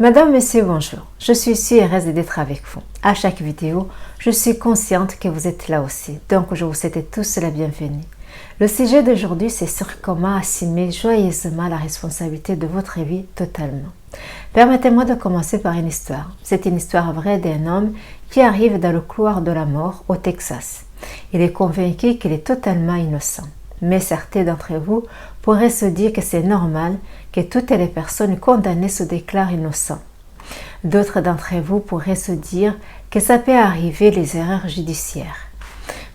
Madame, Monsieur, bonjour. Je suis ici heureuse d'être avec vous. À chaque vidéo, je suis consciente que vous êtes là aussi. Donc, je vous souhaite tous la bienvenue. Le sujet d'aujourd'hui, c'est sur comment assumer joyeusement la responsabilité de votre vie totalement. Permettez-moi de commencer par une histoire. C'est une histoire vraie d'un homme qui arrive dans le couloir de la mort au Texas. Il est convaincu qu'il est totalement innocent. Mais certains d'entre vous pourraient se dire que c'est normal que toutes les personnes condamnées se déclarent innocentes. D'autres d'entre vous pourraient se dire que ça peut arriver les erreurs judiciaires.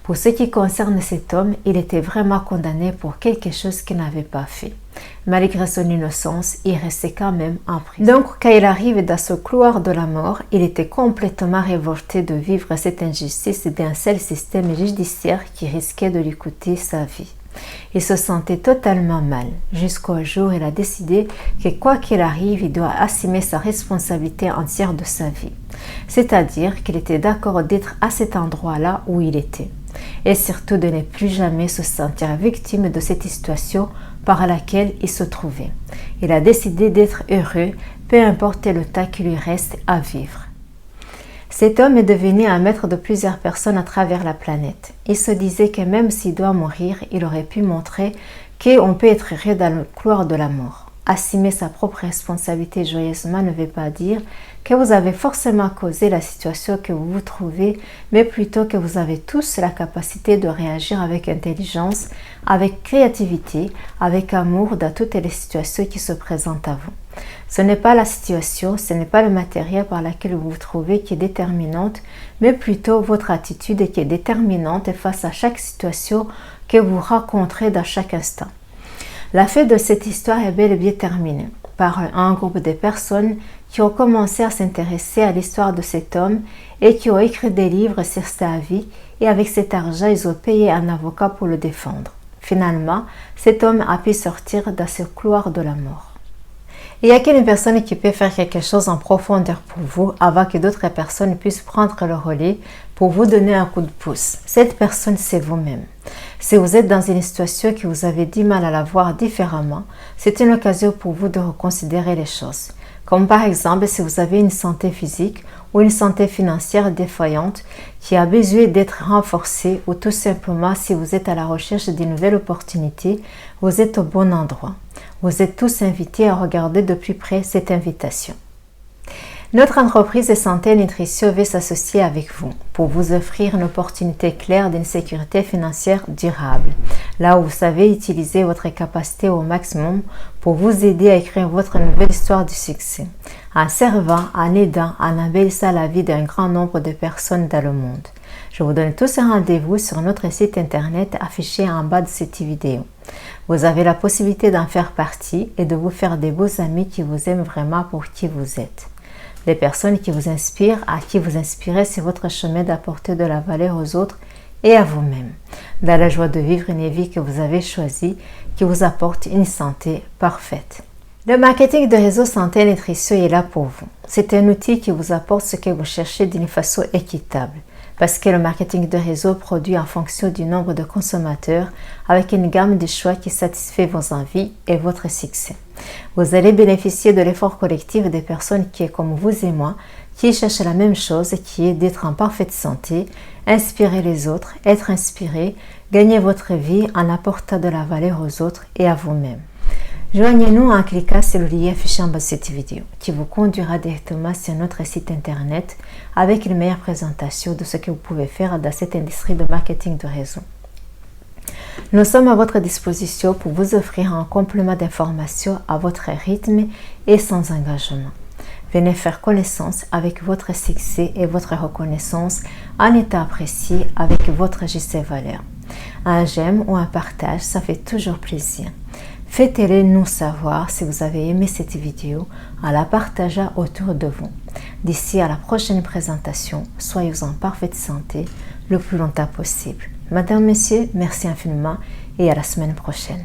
Pour ce qui concerne cet homme, il était vraiment condamné pour quelque chose qu'il n'avait pas fait. Malgré son innocence, il restait quand même en prison. Donc, quand il arrive dans ce couloir de la mort, il était complètement révolté de vivre cette injustice d'un seul système judiciaire qui risquait de lui coûter sa vie. Il se sentait totalement mal, jusqu'au jour où il a décidé que quoi qu'il arrive, il doit assumer sa responsabilité entière de sa vie. C'est-à-dire qu'il était d'accord d'être à cet endroit-là où il était. Et surtout de ne plus jamais se sentir victime de cette situation par laquelle il se trouvait. Il a décidé d'être heureux, peu importe le temps qui lui reste à vivre. Cet homme est devenu un maître de plusieurs personnes à travers la planète. Il se disait que même s'il doit mourir, il aurait pu montrer qu'on peut être heureux dans le couloir de la mort. Assumer sa propre responsabilité joyeusement ne veut pas dire que vous avez forcément causé la situation que vous vous trouvez, mais plutôt que vous avez tous la capacité de réagir avec intelligence, avec créativité, avec amour dans toutes les situations qui se présentent à vous. Ce n'est pas la situation, ce n'est pas le matériel par lequel vous vous trouvez qui est déterminante, mais plutôt votre attitude qui est déterminante face à chaque situation que vous rencontrez dans chaque instant. La fin de cette histoire est bel et bien terminée par un groupe de personnes qui ont commencé à s'intéresser à l'histoire de cet homme et qui ont écrit des livres sur sa vie, et avec cet argent, ils ont payé un avocat pour le défendre. Finalement, cet homme a pu sortir de ce couloir de la mort. Il y a qu'une personne qui peut faire quelque chose en profondeur pour vous avant que d'autres personnes puissent prendre le relais pour vous donner un coup de pouce. Cette personne, c'est vous-même. Si vous êtes dans une situation que vous avez du mal à la voir différemment, c'est une occasion pour vous de reconsidérer les choses. Comme par exemple, si vous avez une santé physique ou une santé financière défaillante qui a besoin d'être renforcée, ou tout simplement si vous êtes à la recherche d'une nouvelle opportunité, vous êtes au bon endroit. Vous êtes tous invités à regarder de plus près cette invitation. Notre entreprise de santé et nutrition veut s'associer avec vous pour vous offrir une opportunité claire d'une sécurité financière durable, là où vous savez utiliser votre capacité au maximum pour vous aider à écrire votre nouvelle histoire du succès, en servant, en aidant, en embellissant la vie d'un grand nombre de personnes dans le monde. Je vous donne tous un rendez-vous sur notre site internet affiché en bas de cette vidéo. Vous avez la possibilité d'en faire partie et de vous faire des beaux amis qui vous aiment vraiment pour qui vous êtes. Des personnes qui vous inspirent, à qui vous inspirez sur votre chemin d'apporter de la valeur aux autres et à vous-même, dans la joie de vivre une vie que vous avez choisie, qui vous apporte une santé parfaite. Le marketing de réseau santé et nutrition est là pour vous. C'est un outil qui vous apporte ce que vous cherchez d'une façon équitable, parce que le marketing de réseau produit en fonction du nombre de consommateurs avec une gamme de choix qui satisfait vos envies et votre succès. Vous allez bénéficier de l'effort collectif des personnes qui, comme vous et moi, qui cherchent la même chose, qui est d'être en parfaite santé, inspirer les autres, être inspiré, gagner votre vie en apportant de la valeur aux autres et à vous-même. Joignez-nous en cliquant sur le lien affiché en bas de cette vidéo qui vous conduira directement sur notre site internet avec une meilleure présentation de ce que vous pouvez faire dans cette industrie de marketing de réseau. Nous sommes à votre disposition pour vous offrir un complément d'information à votre rythme et sans engagement. Venez faire connaissance avec votre succès et votre reconnaissance en étant apprécié avec votre juste valeur. Un j'aime ou un partage, ça fait toujours plaisir. Faites-le nous savoir si vous avez aimé cette vidéo en la partageant autour de vous. D'ici à la prochaine présentation, soyez en parfaite santé le plus longtemps possible. Madame, Monsieur, merci infiniment et à la semaine prochaine.